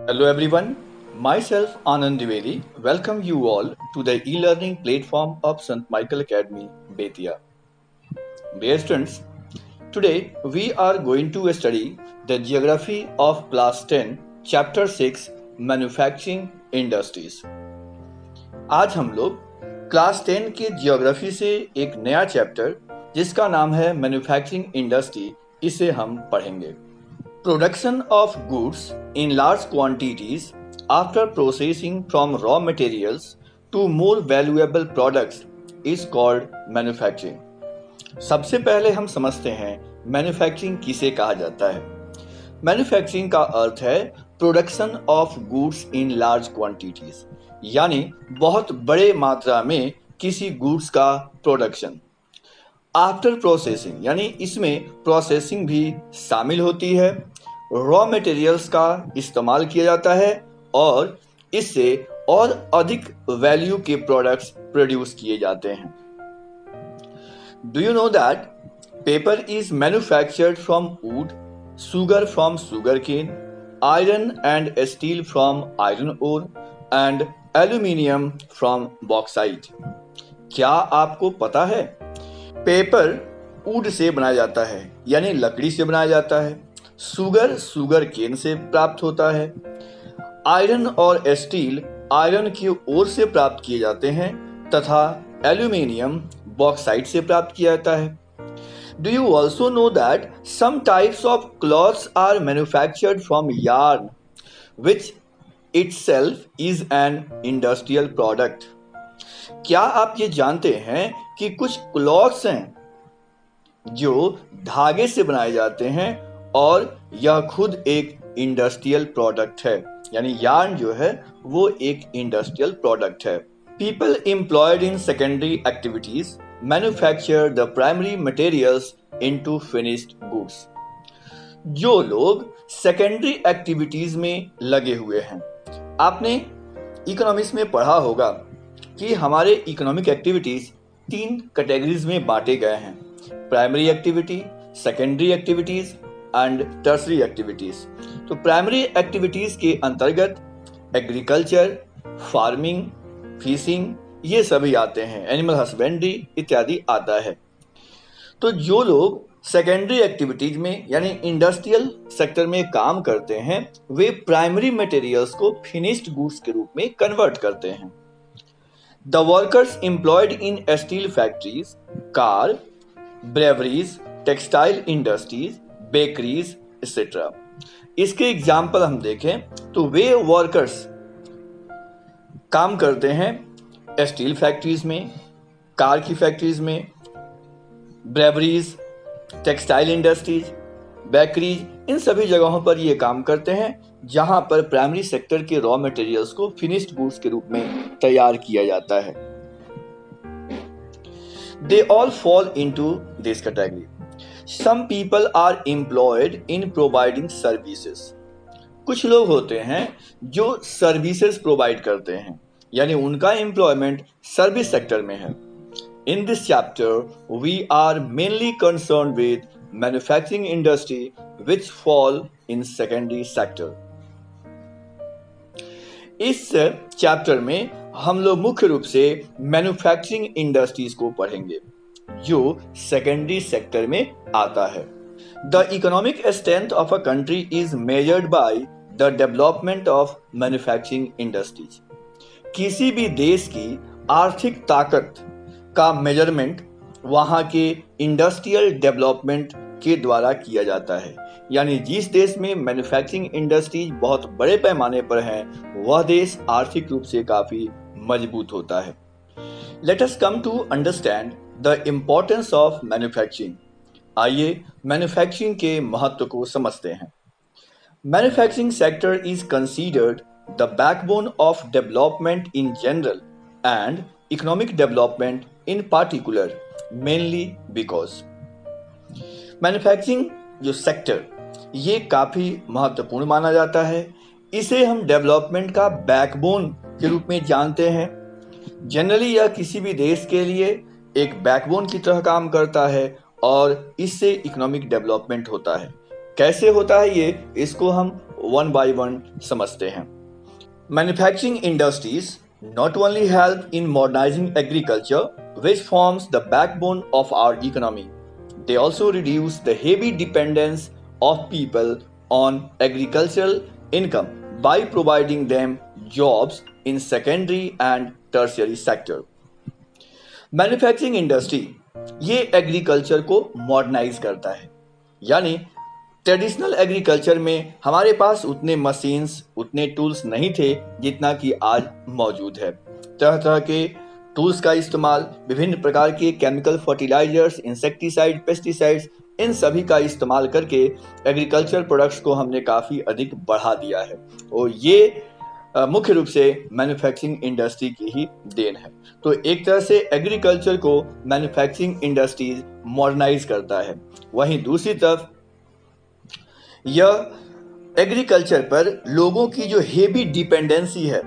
Hello everyone, myself Anand Dwivedi welcome you all to the e-learning platform of St. Michael Academy, Betia. Dear students, today we are going to study the geography of class 10, chapter 6, Manufacturing Industries. आज हम लोग class 10 के geography से एक नया chapter जिसका नाम है मैन्युफैक्चरिंग इंडस्ट्री, इसे हम पढ़ेंगे. Production of goods in large quantities after processing from raw materials to more valuable products is called manufacturing. सबसे पहले हम समझते हैं मैन्युफैक्चरिंग किसे कहा जाता है. मैन्युफैक्चरिंग का अर्थ है production of goods in large quantities, यानी बहुत बड़े मात्रा में किसी गुड्स का प्रोडक्शन. आफ्टर प्रोसेसिंग यानी इसमें प्रोसेसिंग भी शामिल होती है. रॉ मटेरियल्स का इस्तेमाल किया जाता है और इससे और अधिक वैल्यू के प्रोडक्ट्स प्रोड्यूस किए जाते हैं. Do you know that paper is manufactured from wood, sugar from sugarcane, iron and steel from iron ore and aluminium from bauxite. क्या आपको पता है पेपर वुड से बनाया जाता है यानी लकड़ी से बनाया जाता है, सुगर केन से प्राप्त होता है, आयरन और स्टील आयरन की ओर से प्राप्त किए जाते हैं तथा एल्यूमिनियम बॉक्साइट से प्राप्त किया जाता है. Do you also know that some types of clothes are manufactured from yarn which itself is an industrial product. क्या आप ये जानते हैं कि कुछ क्लॉथ्स हैं जो धागे से बनाए जाते हैं और यह खुद एक इंडस्ट्रियल प्रोडक्ट है, यानी यार्न जो है वो एक इंडस्ट्रियल प्रोडक्ट है. People employed in secondary activities manufacture the primary materials into finished goods. जो लोग सेकेंडरी एक्टिविटीज में लगे हुए हैं, आपने इकोनॉमिक्स में पढ़ा होगा कि हमारे इकोनॉमिक एक्टिविटीज 3 कैटेगरीज में बांटे गए हैं: primary activity, secondary activities and tertiary activities. तो प्राइमरी एक्टिविटीज के अंतर्गत एग्रीकल्चर, फार्मिंग, फिशिंग ये सभी आते हैं, एनिमल हस्बेंड्री इत्यादि आता है. तो जो लोग सेकेंडरी एक्टिविटीज में यानी इंडस्ट्रियल सेक्टर में काम करते हैं वे प्राइमरी मटेरियल्स को फिनिश्ड गुड्स के रूप में कन्वर्ट करते हैं. The workers employed in steel factories, car, breweries, textile industries, bakeries etcetera. इसके एग्जाम्पल हम देखें तो वे वर्कर्स काम करते हैं स्टील फैक्ट्रीज में, कार की फैक्ट्रीज में, ब्रेवरीज, टेक्सटाइल इंडस्ट्रीज, बेकरीज, इन सभी जगहों पर ये काम करते हैं जहां पर प्राइमरी सेक्टर के रॉ मटेरियल्स को फिनिश्ड गुड्स के रूप में तैयार किया जाता है. They all fall into this category. Some people are employed in providing services. कुछ लोग होते हैं जो सर्विसेज प्रोवाइड करते हैं यानी उनका एम्प्लॉयमेंट सर्विस सेक्टर में है. In this chapter, we are mainly concerned with manufacturing industry which fall in secondary sector. इस चैप्टर में हम लोग मुख्य रूप से मैन्युफैक्चरिंग इंडस्ट्रीज को पढ़ेंगे जो सेकेंडरी सेक्टर में आता है. The economic strength of a country is measured by the development of manufacturing industries. किसी भी देश की आर्थिक ताकत का मेजरमेंट वहां के इंडस्ट्रियल डेवलपमेंट के द्वारा किया जाता है, यानी जिस देश में मैन्युफैक्चरिंग इंडस्ट्रीज बहुत बड़े पैमाने पर हैं वह देश आर्थिक रूप से काफी मजबूत होता है. Let us come to understand the importance of manufacturing. आइए मैन्युफैक्चरिंग के महत्व को समझते हैं. Manufacturing sector is considered the backbone of development in general and economic development in particular, mainly because manufacturing जो सेक्टर ये काफी महत्वपूर्ण माना जाता है. इसे हम डेवलपमेंट का बैकबोन के रूप में जानते हैं. जनरली यह किसी भी देश के लिए एक बैकबोन की तरह काम करता है और इससे इकोनॉमिक डेवलपमेंट होता है। कैसे होता है ये, इसको हम वन बाय वन समझते हैं। Manufacturing industries not only help in modernizing agriculture, which forms the backbone of our economy, they also reduce the heavy dependence of people on agricultural income by providing them jobs in secondary and tertiary sector. Manufacturing industry ये agriculture को modernise करता है, यानी traditional agriculture में हमारे पास उतने machines, उतने tools नहीं थे जितना कि आज मौजूद है। तरह तरह के टूल्स का इस्तेमाल, विभिन्न प्रकार के केमिकल फर्टिलाइजर्स, इंसेक्टिसाइड, पेस्टिसाइड्स, इन सभी का इस्तेमाल करके एग्रीकल्चर प्रोडक्ट्स को हमने काफ़ी अधिक बढ़ा दिया है और ये मुख्य रूप से मैन्युफैक्चरिंग इंडस्ट्री की ही देन है। तो एक तरह से एग्रीकल्चर को मैन्युफैक्चरिंग इंडस्ट्रीज मॉडर्नाइज करता है। वहीं दूसरी तरफ यह एग्रीकल्चर पर लोगों की जो हेवी डिपेंडेंसी है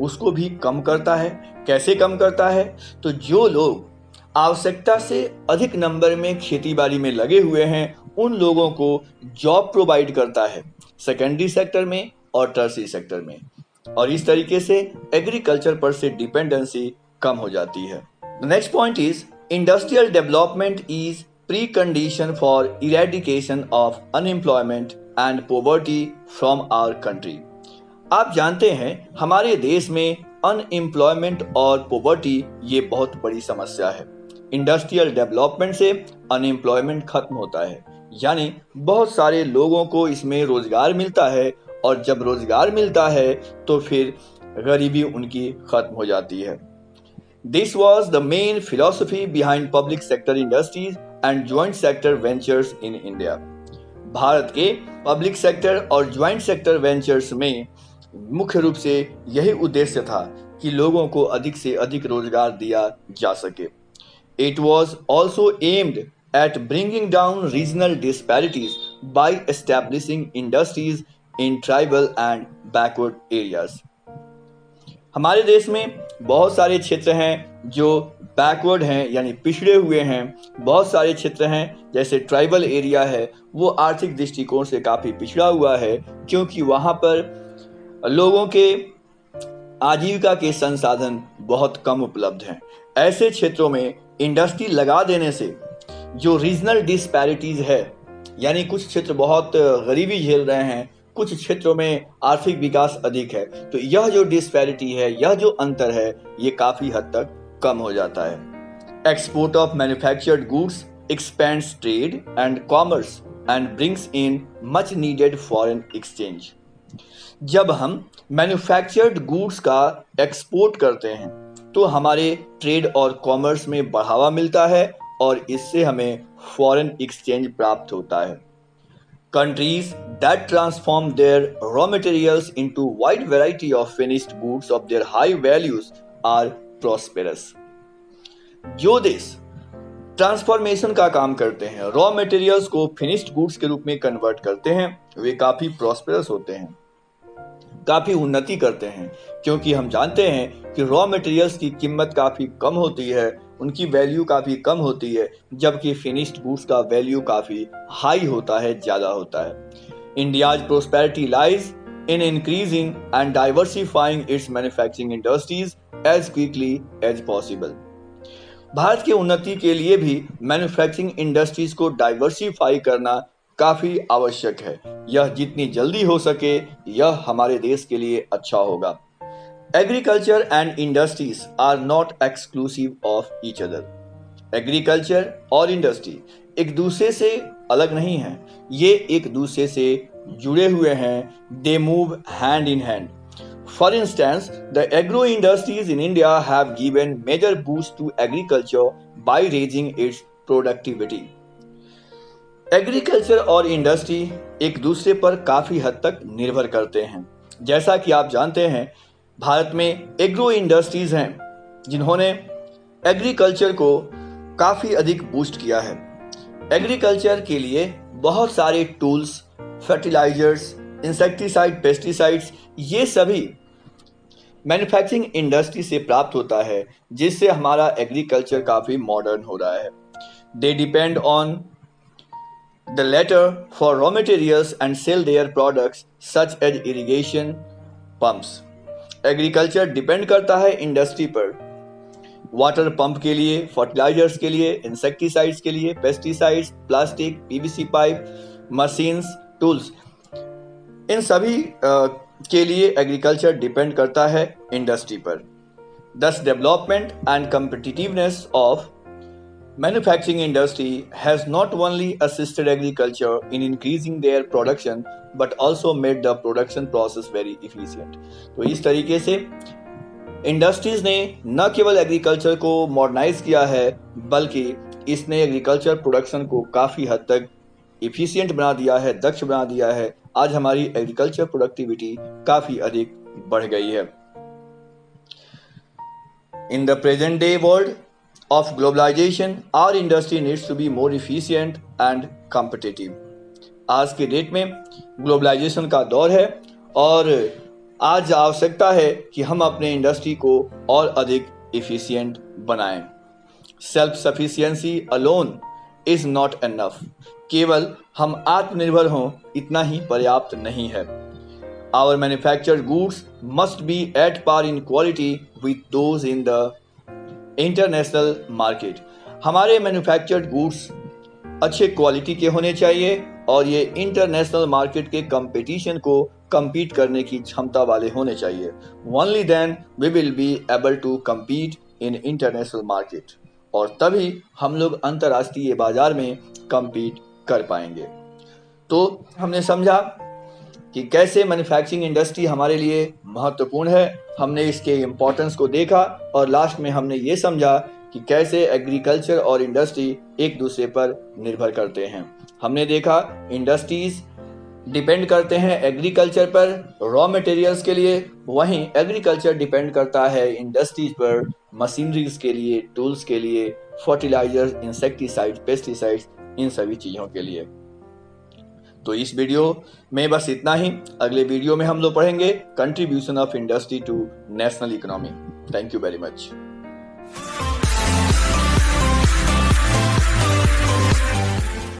उसको भी कम करता है। कैसे कम करता है? तो जो लोग आवश्यकता से अधिक नंबर में खेती बाड़ी में लगे हुए हैं उन लोगों को जॉब प्रोवाइड करता है सेकेंडरी सेक्टर में और टर्शियरी सेक्टर में, और इस तरीके से एग्रीकल्चर पर से डिपेंडेंसी कम हो जाती है। The next point is industrial development is precondition for eradication of unemployment and poverty from our country। आप जानते हैं हमारे देश में अनएम्प्लॉयमेंट और पोवर्टी ये बहुत बड़ी समस्या है। इंडस्ट्रियल डेवलपमेंट से अनएम्प्लॉयमेंट खत्म होता है, यानी बहुत सारे लोगों को इसमें रोजगार मिलता है और जब रोजगार मिलता है तो फिर गरीबी उनकी खत्म हो जाती है। This was the main philosophy behind public sector industries and joint sector ventures in India। Bharat के पब्लिक सेक्टर और ज्वाइंट सेक्टर वेंचर्स में मुख्य रूप से यही उद्देश्य था कि लोगों को अधिक से अधिक रोजगार दिया जा सके। It was also aimed at bringing down regional disparities by establishing industries in tribal and backward areas। हमारे देश में बहुत सारे क्षेत्र हैं जो बैकवर्ड हैं, यानी पिछड़े हुए हैं। बहुत सारे क्षेत्र हैं जैसे ट्राइबल एरिया है, वो आर्थिक दृष्टिकोण से काफ़ी पिछड़ा हुआ है क्योंकि वहाँ पर लोगों के आजीविका के संसाधन बहुत कम उपलब्ध हैं। ऐसे क्षेत्रों में इंडस्ट्री लगा देने से जो रीजनल डिस्पैरिटीज़ है, यानी कुछ क्षेत्र बहुत गरीबी झेल रहे हैं, कुछ क्षेत्रों में आर्थिक विकास अधिक है, तो यह जो डिस्पैरिटी है, यह जो अंतर है, ये काफ़ी हद तक कम हो जाता है। Export of manufactured goods expends trade and commerce and brings in much needed foreign exchange. जब हम मैन्युफैक्चर्ड गुड्स का एक्सपोर्ट करते हैं तो हमारे ट्रेड और कॉमर्स में बढ़ावा मिलता है और इससे हमें फॉरेन एक्सचेंज प्राप्त होता है। Countries that transform their raw materials into wide variety of finished goods of their high values are prosperous। जो देश ट्रांसफॉर्मेशन का काम करते हैं, रॉ मटेरियल्स को फिनिश्ड गुड्स के रूप में कन्वर्ट करते हैं, वे काफी प्रॉस्पेरस होते हैं, काफी उन्नति करते हैं, क्योंकि हम जानते हैं कि रॉ मटेरियल्स की कीमत काफी कम होती है, उनकी वैल्यू काफी कम होती है, जबकि फिनिश्ड गुड्स का वैल्यू काफी हाई होता है, ज्यादा होता है। India's prosperity lies in increasing and diversifying its manufacturing industries as quickly as possible. Bharat की उन्नति के लिए भी मैन्युफैक्चरिंग इंडस्ट्रीज को डाइवर्सिफाई करना काफी आवश्यक है। यह जितनी जल्दी हो सके यह हमारे देश के लिए अच्छा होगा। Agriculture and industries are not exclusive of each other. Agriculture और इंडस्ट्री एक दूसरे से अलग नहीं है, ये एक दूसरे से जुड़े हुए हैं। They move hand in hand. For instance, the agro industries in India have given major boost to agriculture by raising its productivity। Agriculture और इंडस्ट्री एक दूसरे पर काफी हद तक निर्भर करते हैं। जैसा कि आप जानते हैं भारत में एग्रो इंडस्ट्रीज हैं जिन्होंने एग्रीकल्चर को काफी अधिक बूस्ट किया है। एग्रीकल्चर के लिए बहुत सारे टूल्स, फर्टिलाइजर्स, इंसेक्टिसाइड, पेस्टिसाइड्स, ये सभी मैन्युफैक्चरिंग इंडस्ट्री से प्राप्त होता है, जिससे हमारा एग्रीकल्चर काफ़ी मॉडर्न हो रहा है। They depend on the latter for raw materials and sell their products such as irrigation pumps. Agriculture depend करता है इंडस्ट्री पर, वाटर पंप के लिए, फर्टिलाइजर्स के लिए, इंसेक्टिसाइड्स के लिए, pesticides, plastic, PVC pipe, machines, tools, इन सभी के लिए एग्रीकल्चर डिपेंड करता है इंडस्ट्री पर। Thus, development and competitiveness of manufacturing industry has not only assisted agriculture in increasing their production but also made the production process very efficient. तो इस तरीके से इंडस्ट्रीज ने न केवल एग्रीकल्चर को मॉडर्नाइज किया है, बल्कि इसने एग्रीकल्चर प्रोडक्शन को काफ़ी हद तक इफिशिएंट बना दिया है, दक्ष बना दिया है। आज हमारी एग्रीकल्चर प्रोडक्टिविटी काफ़ी अधिक बढ़ गई है। In the present day world of globalization, our industry needs to be more efficient and competitive. आज के डेट में ग्लोबलाइजेशन का दौर है और आज आवश्यकता है कि हम अपने इंडस्ट्री को और अधिक इफिशिएंट बनाएं। Self sufficiency alone is not enough. केवल हम आत्मनिर्भर हों इतना ही पर्याप्त नहीं है। Our manufactured goods must be at par in quality with those in the international market. हमारे मैन्युफैक्चर्ड गुड्स अच्छे क्वालिटी के होने चाहिए और ये इंटरनेशनल मार्केट के कंपटीशन को compete करने की क्षमता वाले होने चाहिए। Only then we will be able to compete in international market. और तभी हम लोग अंतर्राष्ट्रीय बाजार में compete कर पाएंगे। तो हमने समझा कि कैसे मैन्युफैक्चरिंग इंडस्ट्री हमारे लिए महत्वपूर्ण है। हमने इसके इम्पोर्टेंस को देखा और लास्ट में हमने ये समझा कि कैसे एग्रीकल्चर और इंडस्ट्री एक दूसरे पर निर्भर करते हैं। हमने देखा इंडस्ट्रीज डिपेंड करते हैं एग्रीकल्चर पर रॉ मटेरियल्स के लिए, वहीं एग्रीकल्चर डिपेंड करता है इंडस्ट्रीज पर मशीनरीज के लिए, टूल्स के लिए, फर्टिलाइजर्स, इंसेक्टिसाइड्स, पेस्टिसाइड्स, इन सभी चीज़ों के लिए। तो इस वीडियो में बस इतना ही। अगले वीडियो में हम लोग पढ़ेंगे contribution of industry to national economy. Thank you very much.